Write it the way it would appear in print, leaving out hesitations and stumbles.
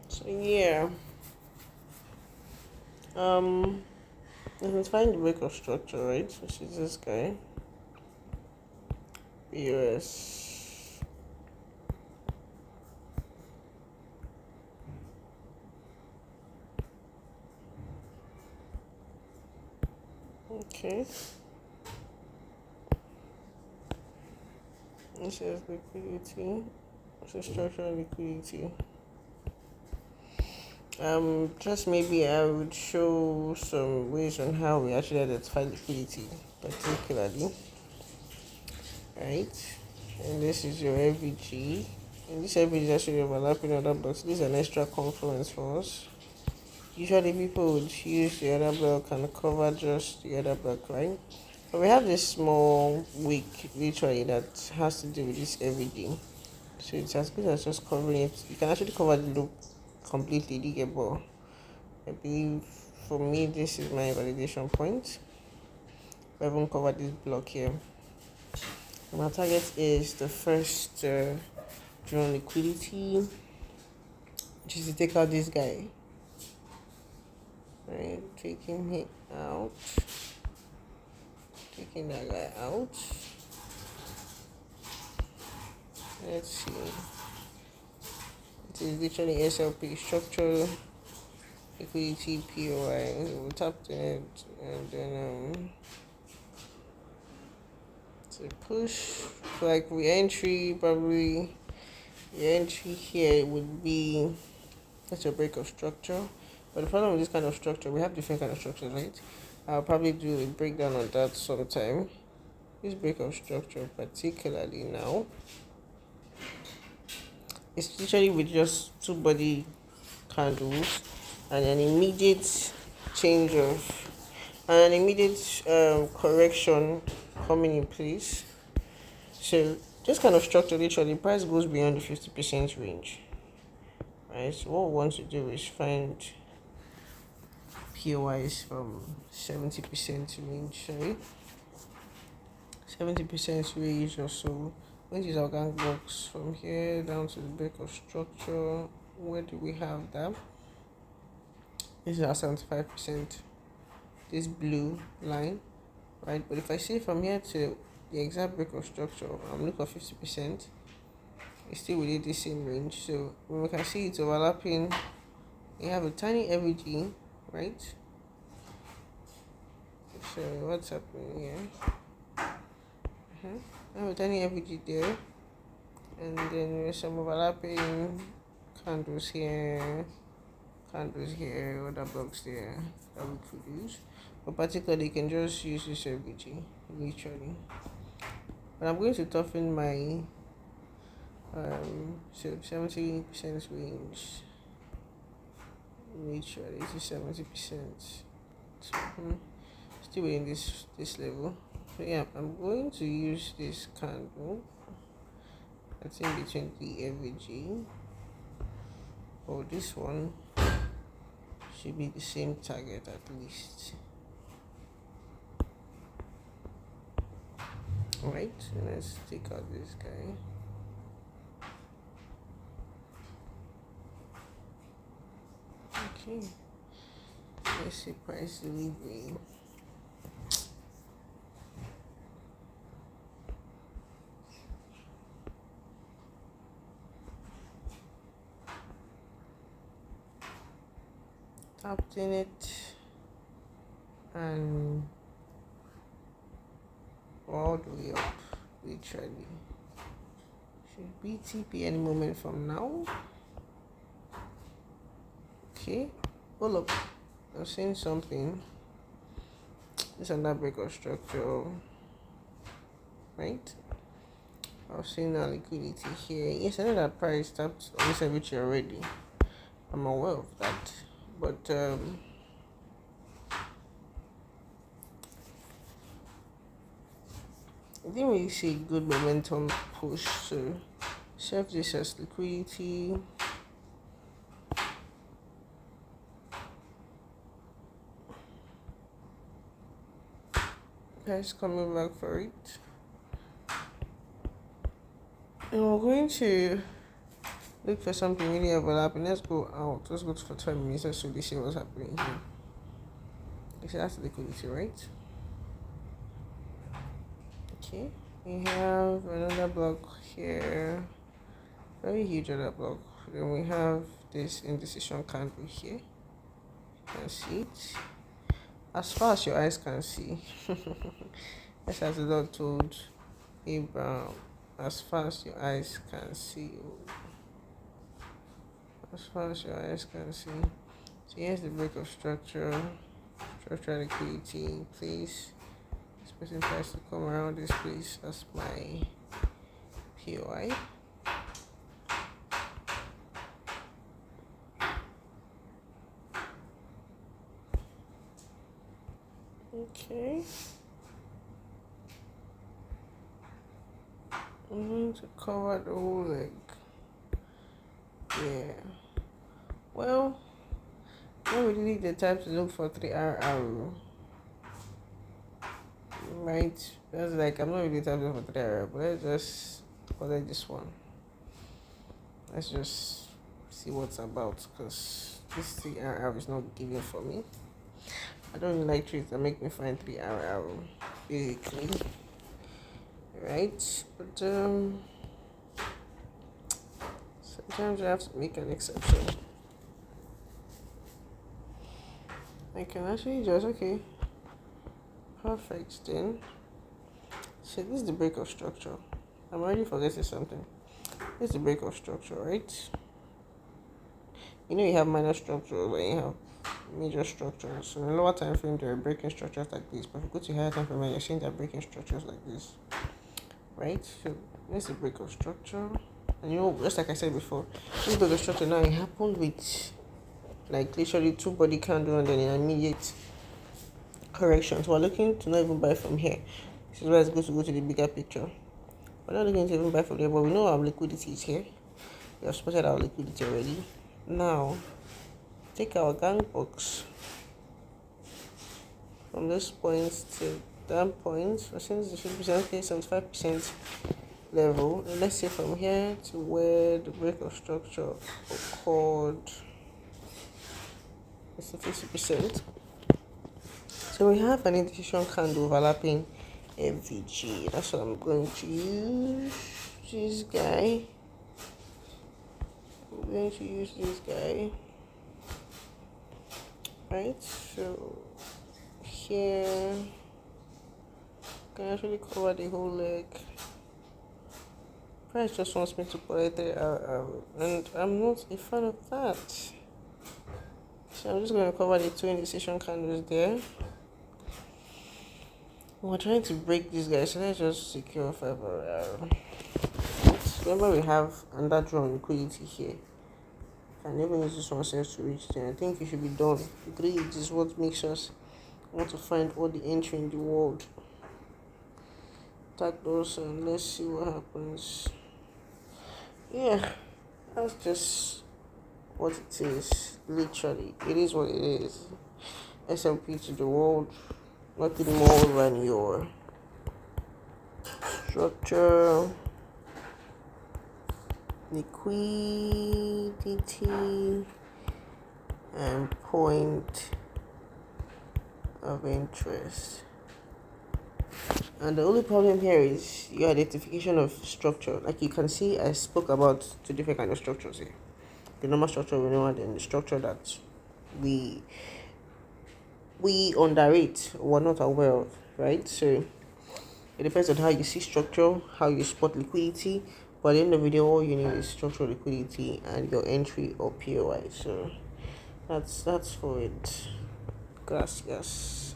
So yeah, um, let's find the break of structure, right? Which is this guy, BOS. Okay, this is liquidity. This is structural liquidity. Just maybe I would show some ways on how we actually identify liquidity, particularly, right? And this is your FVG. And this FVG is actually overlapping other blocks. This is an extra confluence for us. Usually people would use the other block and cover just the other block, right? But we have this small wick literally that has to do with this FVG. So it's as good as just covering it. You can actually cover the loop completely, but I believe for me this is my validation point. We haven't covered this block here. My target is the first drawn liquidity, which is to take out this guy. Right, taking him out, taking that guy out. Let's see. It is literally SLP Structure Liquidity Poi. We'll tap to it and then to push like re-entry. Probably the entry here would be that's a break of structure. But the problem with this kind of structure, we have different kind of structures, right? I'll probably do a breakdown on that sometime. This break of structure, particularly now, it's literally with just two body candles and an immediate change of and an immediate correction coming in place. So this kind of structure, literally, price goes beyond the 50% range, right? So what we want to do is find POIs from 70% range, sorry, 70% range or so. Which is our gang box from here down to the break of structure. Where do we have that? This is our 75%. This blue line, right? But if I see from here to the exact break of structure, I'm looking for 50%. It's still within the same range. So when we can see it's overlapping, we have a tiny FVG, right? So what's happening here? I have a tiny FVG there, and then there's some overlapping candles here, other blocks there that we could use. But particularly, you can just use this FVG, literally. But I'm going to toughen my 70% range, literally to 70%. So, still within this level. So yeah, I'm going to use this candle. I think between the FVG or this one should be the same target at least. Alright, so let's take out this guy. Okay, let's see price delivery. Tapped in it and all the way up, literally. Should be TP any moment from now. Okay, hold up. I'm seeing something. This is that break of structure, right? I've seen that liquidity here. Yes, I know that price tapped on this FVG already. I'm aware of that, but I didn't really see good momentum push. So serve this as liquidity. Price coming back for it. And we're going to look for something really overlapping. Let's go out. Let's go for 10 minutes. Let's see what's happening here. Okay, so that's liquidity, right? Okay, we have another block here, very huge other block. Then we have this indecision candle here. You can see it as far as your eyes can see. That's as the Lord told Abraham, as far as your eyes can see. As far as your eyes can see. So here's the break of structure liquidity, please. This person tries to come around this place as my POI. Okay. I'm going to cover the whole leg. Yeah. Well, not really the type to look for 3-hour arrow. Right? That's like, I'm not really the type to look for 3-hour arrow, but let's just collect this one. Let's just see what's about, because this 3-hour arrow is not giving for me. I don't really like trades that make me find 3-hour arrow, basically. Right? But sometimes you have to make an exception. I can actually just, okay, perfect then. So this is the break of structure. I'm already forgetting something. This is the break of structure, right? You know you have minor structure, but you have major structures. So in a lower time frame, there are breaking structures like this. But if you go to higher time frame, you're seeing that breaking structures like this, right? So this is the break of structure. And you know, just like I said before, this break of structure now, it happened with like literally 2 body candle and then an immediate correction. So we're looking to not even buy from here. This is why it's good to go to the bigger picture. We're not looking to even buy from there, but we know our liquidity is here. We have spotted our liquidity already. Now, take our gang box from this point to that point. Since the 50%, okay, 75% level. And let's say from here to where the break of structure occurred. It's the 50%. So we have an indecision candle overlapping FVG. That's what I'm going to use. This guy. I'm going to use this guy. Right, so here I can actually cover the whole leg. Price just wants me to collect 3-hour arrow, and I'm not a fan of that. So I'm just going to cover the 2 indecision candles there. We're trying to break this guy, so let's just secure 5-hour arrow. Remember, we have under drawn liquidity here. Can never use this one sense to reach 10. I think it should be done. Greed is what makes us want to find all the entry in the world. Tag those and let's see what happens. Yeah, that's just what it is. Literally, it is what it is. SLP to the world, nothing more than your structure, liquidity, and point of interest. And the only problem here is your identification of structure. Like you can see, I spoke about 2 different kind of structures here. The normal structure we know, and then the structure that we underrate or not aware of, right? So it depends on how you see structure, how you spot liquidity. But at the end of the video, all you need is structural liquidity and your entry or POI. So that's for it. Gracias.